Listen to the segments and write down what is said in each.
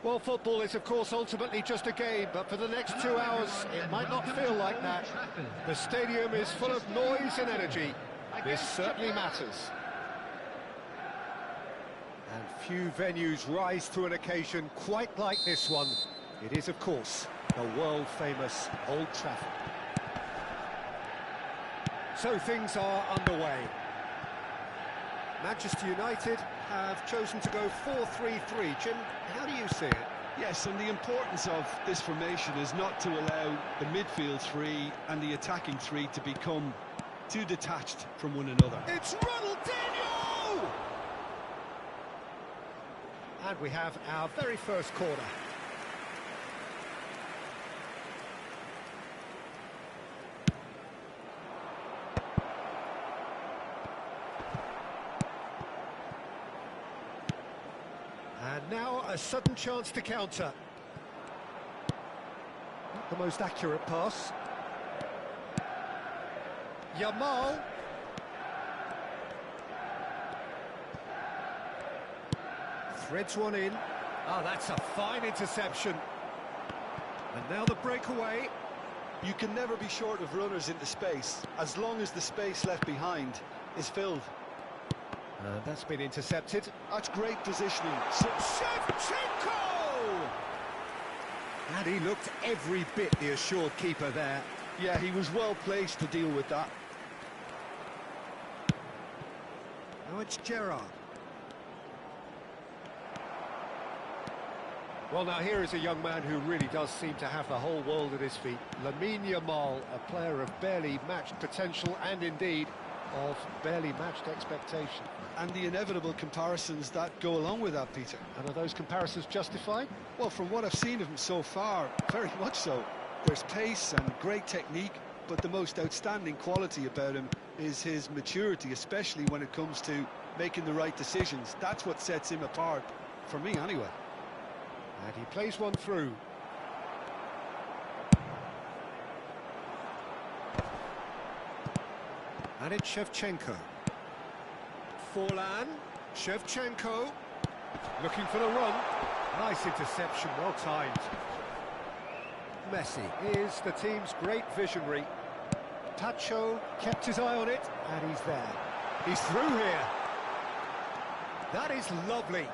Well, football is, of course, ultimately just a game, but for the next 2 hours, it might not feel like that. The stadium is full of noise and energy. This certainly matters. And few venues rise to an occasion quite like this one. It is, of course, the world-famous Old Trafford. So things are underway. Manchester United have chosen to go 4-3-3. Jim, how do you see it? Yes, and the importance of this formation is not to allow the midfield three and the attacking three to become too detached from one another. It's Ronaldinho! And we have our very first corner. And now a sudden chance to counter. Not the most accurate pass. Yamal. Threads one in. Oh, that's a fine interception. And now the breakaway. You can never be short of runners into space, as long as the space left behind is filled. And that's been intercepted. That's great positioning. Shevchenko! And he looked every bit the assured keeper there. Yeah, he was well placed to deal with that. Now it's Gerrard. Well, now here is a young man who really does seem to have the whole world at his feet. Lamine Yamal, a player of barely matched potential and indeed of barely matched expectation. And the inevitable comparisons that go along with that, Peter. And are those comparisons justified? Well, from what I've seen of him so far, very much so. There's pace and great technique, but the most outstanding quality about him is his maturity, especially when it comes to making the right decisions. That's what sets him apart, for me anyway. And he plays one through. And it's Shevchenko. Forlan. Shevchenko. Looking for the run. Nice interception, well timed. Messi is the team's great visionary. Tacho kept his eye on it, and he's there. He's through here. That is lovely.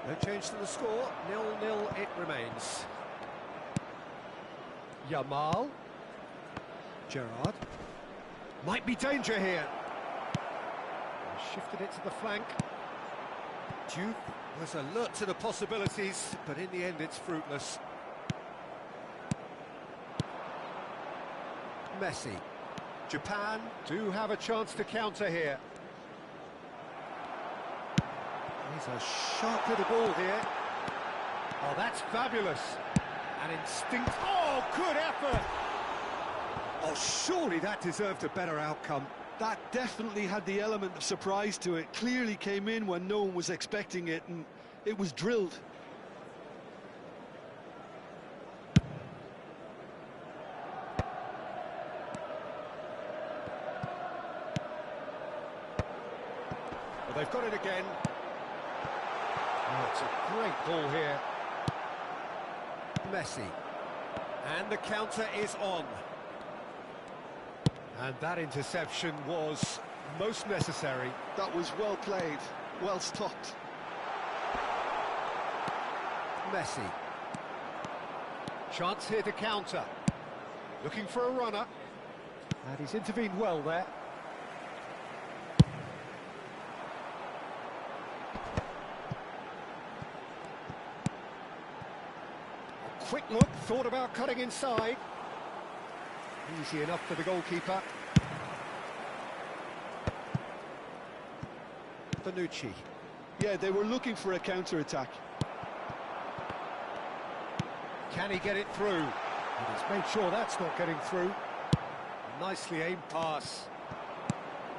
No change to the score, 0-0 it remains. Yamal. Gerrard. Might be danger here. Shifted it to the flank. Duke was alert to the possibilities, but in the end it's fruitless. Messi. Japan do have a chance to counter here. He's a sharp little ball here. Oh, that's fabulous. An instinct. Oh, good effort. Oh, surely that deserved a better outcome. That definitely had the element of surprise to it. Clearly came in when no one was expecting it, and it was drilled. Well, they've got it again. Oh, it's a great ball here. Messi. And the counter is on. And that interception was most necessary. That was well played, well stopped. Messi. Chance here to counter. Looking for a runner. And he's intervened well there. Quick look, thought about cutting inside. Easy enough for the goalkeeper. Bonucci. Yeah, they were looking for a counter-attack. Can he get it through? And he's made sure that's not getting through. Nicely aimed pass.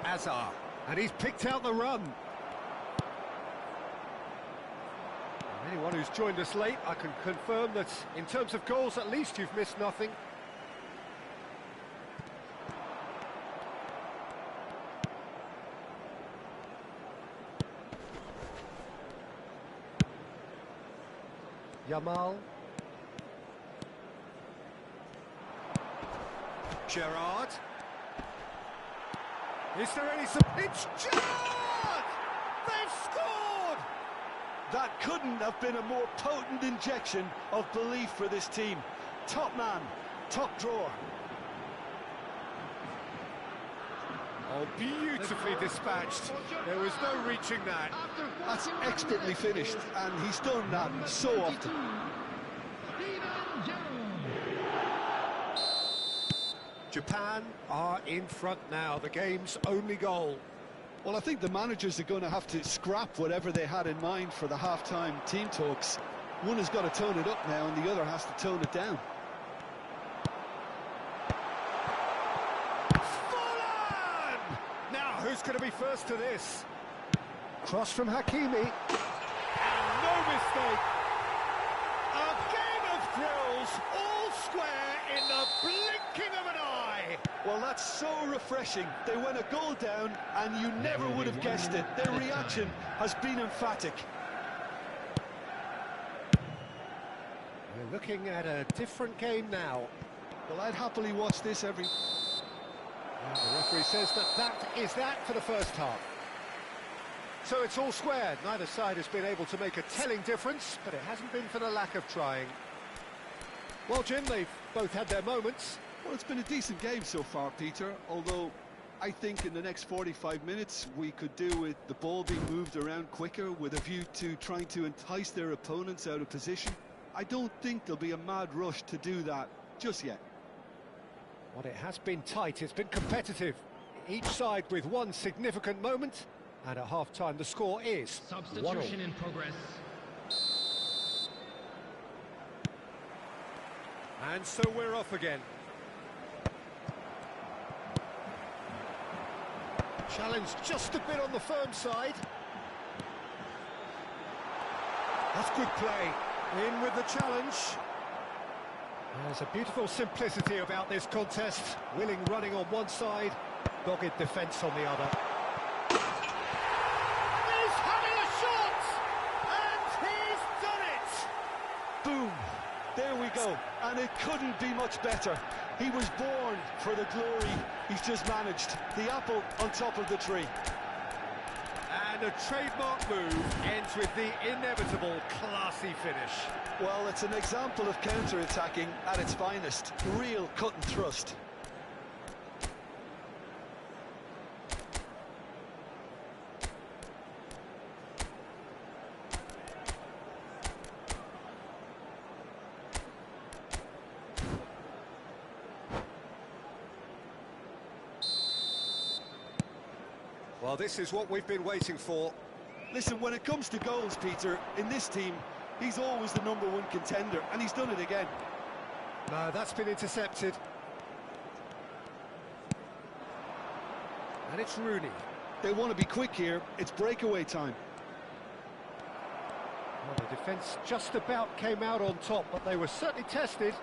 Azar. And he's picked out the run. Anyone who's joined us late, I can confirm that in terms of goals, at least you've missed nothing. Yamal. Gerrard. Is there any... It's Gerrard! They've scored! That couldn't have been a more potent injection of belief for this team. Top man, top drawer. Oh, beautifully dispatched. There was no reaching that. That's expertly finished, and he's done that so often. Japan are in front now, the game's only goal. Well, I think the managers are going to have to scrap whatever they had in mind for the half-time team talks. One has got to tone it up now, and the other has to tone it down. Now, who's going to be first to this? Cross from Hakimi. And no mistake. A game of thrills, all square in the blinking of an eye. Well, that's so refreshing. They went a goal down, and you never would have guessed it. Their reaction has been emphatic. We're looking at a different game now. Well, I'd happily watch this every... The referee says that is that for the first half. So it's all square. Neither side has been able to make a telling difference, but it hasn't been for the lack of trying. Well, Jim, they've both had their moments. Well, it's been a decent game so far, Peter, although I think in the next 45 minutes we could do with the ball being moved around quicker with a view to trying to entice their opponents out of position. I don't think there'll be a mad rush to do that just yet. Well, it has been tight, it's been competitive. Each side with one significant moment, and at half-time the score is 1-1. Substitution in progress. And so we're off again. Challenge just a bit on the firm side. That's good play. In with the challenge. There's a beautiful simplicity about this contest. Willing running on one side, dogged defence on the other. He's having a shot! And he's done it! Boom! There we go. And it couldn't be much better. He was born for the glory he's just managed. The apple on top of the tree. And a trademark move ends with the inevitable classy finish. Well, it's an example of counter-attacking at its finest. Real cut and thrust. Well, this is what we've been waiting for. Listen, when it comes to goals, Peter, in this team, he's always the #1 contender, and he's done it again. No, that's been intercepted. And it's Rooney. They want to be quick here. It's breakaway time. Well, the defence just about came out on top, but they were certainly tested.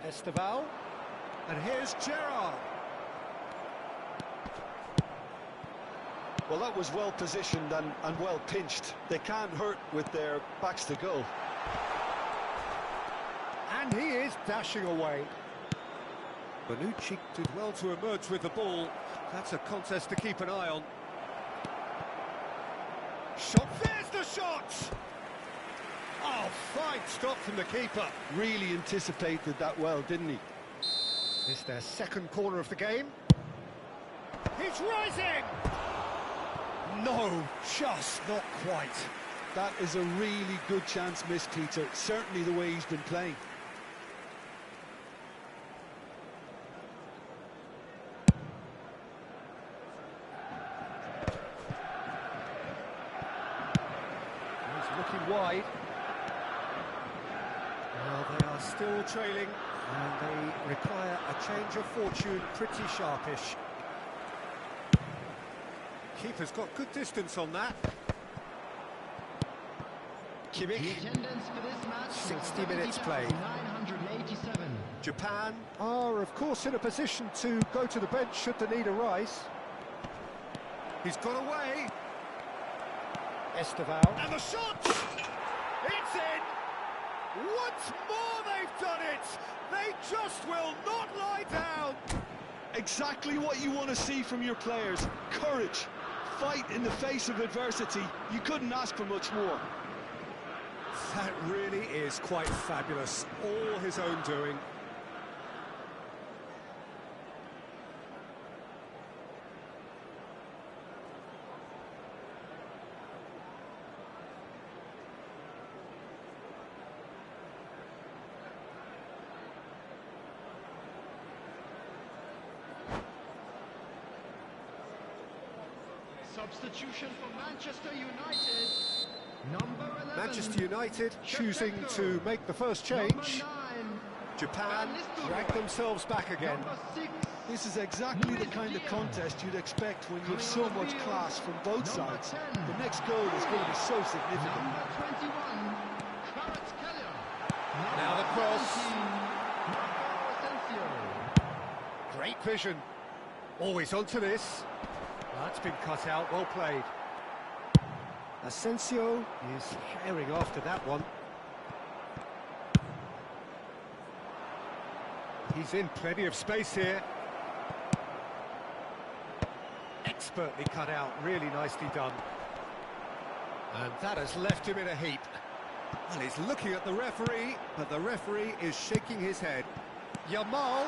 Esteval. And here's Gerrard. Well, that was well positioned and well pinched. They can't hurt with their backs to goal. And he is dashing away. Bonucci did well to emerge with the ball. That's a contest to keep an eye on. Shot, there's the shot! Oh, fine stop from the keeper. Really anticipated that well, didn't he? It's their second corner of the game. He's rising! No, just not quite. That is a really good chance missed, Peter. Certainly the way he's been playing. He's looking wide. Well, they are still trailing, and they require a change of fortune pretty sharpish. Keeper's got good distance on that. Kimmich. The attendance for this match 60 minutes played. 987. Japan are, of course, in a position to go to the bench should the need arise. He's got away. Esteval. And the shot! It's in! Once more they've done it! They just will not lie down! Exactly what you want to see from your players. Courage. Fight in the face of adversity. You couldn't ask for much more. That really is quite fabulous. All his own doing. Substitution for Manchester United. Number 11. Manchester United choosing to make the first change. Japan drag themselves back again. This is exactly the kind of contest you'd expect when you have so much class from both sides. The next goal is going to be so significant. Now the cross. Great vision. Always onto this. That's been cut out, well played. Asensio is herring after that one. He's in plenty of space here. Expertly cut out, really nicely done. And that has left him in a heap. Well, he's looking at the referee, but the referee is shaking his head. Yamal!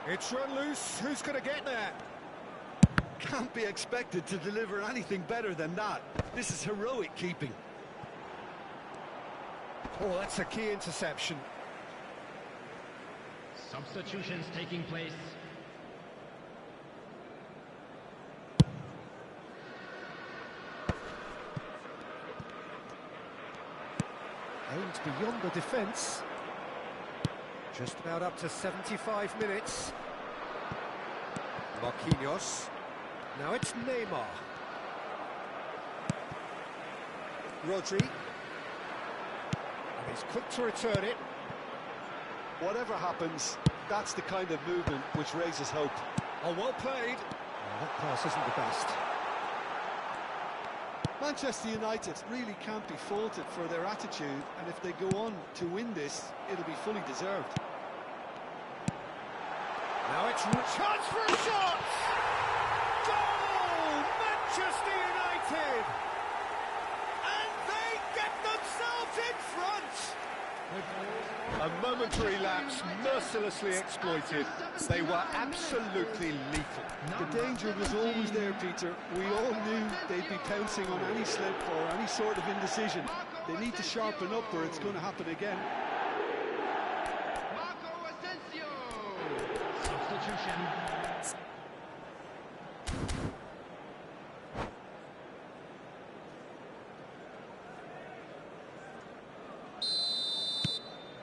It's run loose, who's going to get there? Can't be expected to deliver anything better than that. This is heroic keeping. Oh, that's a key interception. Substitutions taking place. Aimed beyond the defence. Just about up to 75 minutes. Marquinhos. Now it's Neymar. Rodri. And he's quick to return it. Whatever happens, that's the kind of movement which raises hope. Oh, well played. Well, that pass isn't the best. Manchester United really can't be faulted for their attitude, and if they go on to win this, it'll be fully deserved. Now it's chance for a shot! Goal! Manchester United! And they get themselves in front! A momentary lapse, mercilessly exploited. They were absolutely lethal. The danger was always there, Peter. We all knew they'd be pouncing on any slip or any sort of indecision. They need to sharpen up or it's going to happen again.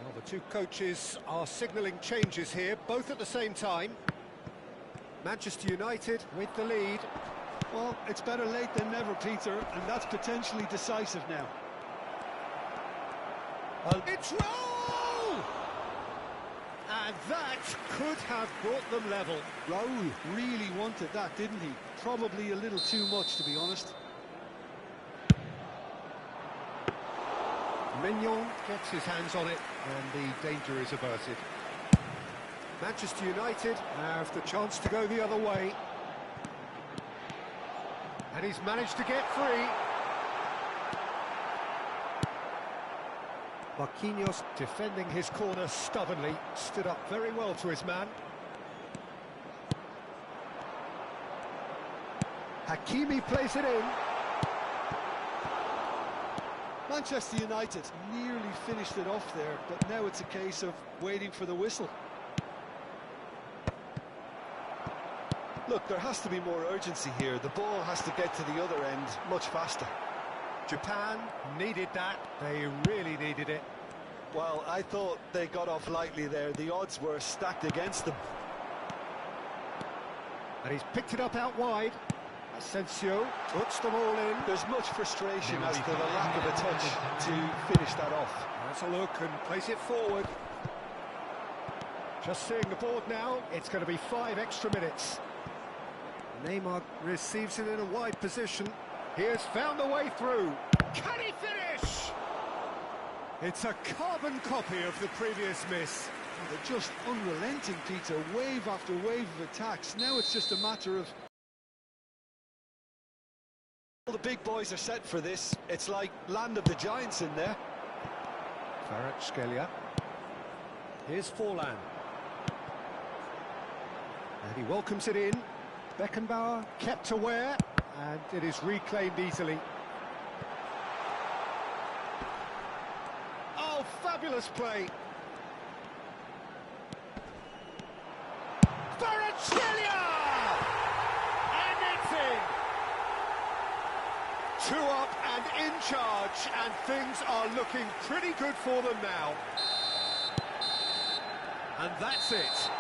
Well, the two coaches are signalling changes here, both at the same time. Manchester United with the lead. Well, it's better late than never, Peter, and that's potentially decisive now. It's Raul! And that could have brought them level. Raul really wanted that, didn't he? Probably a little too much, to be honest. Mignon gets his hands on it, and the danger is averted. Manchester United have the chance to go the other way. And he's managed to get free. Marquinhos defending his corner stubbornly, stood up very well to his man. Hakimi plays it in. Manchester United nearly finished it off there, but now it's a case of waiting for the whistle. Look, there has to be more urgency here. The ball has to get to the other end much faster. Japan needed that. They really needed it. Well, I thought they got off lightly there. The odds were stacked against them. And he's picked it up out wide. Asensio puts them all in. There's much frustration as to the lack of a touch to finish that off. Has a look and plays it forward. Just seeing the board now, it's going to be 5 extra minutes. Neymar receives it in a wide position. He has found a way through. Can he finish? It's a carbon copy of the previous miss. Oh, they're just unrelenting, Peter. Wave after wave of attacks. Now it's just a matter of... All the big boys are set for this. It's like land of the giants in there. Kvaratskhelia. Here's Forlan. And he welcomes it in. Beckenbauer kept aware, and it is reclaimed easily. Oh, fabulous play! Kvaratskhelia! And it's in! 2 up and in charge, and things are looking pretty good for them now. And that's it.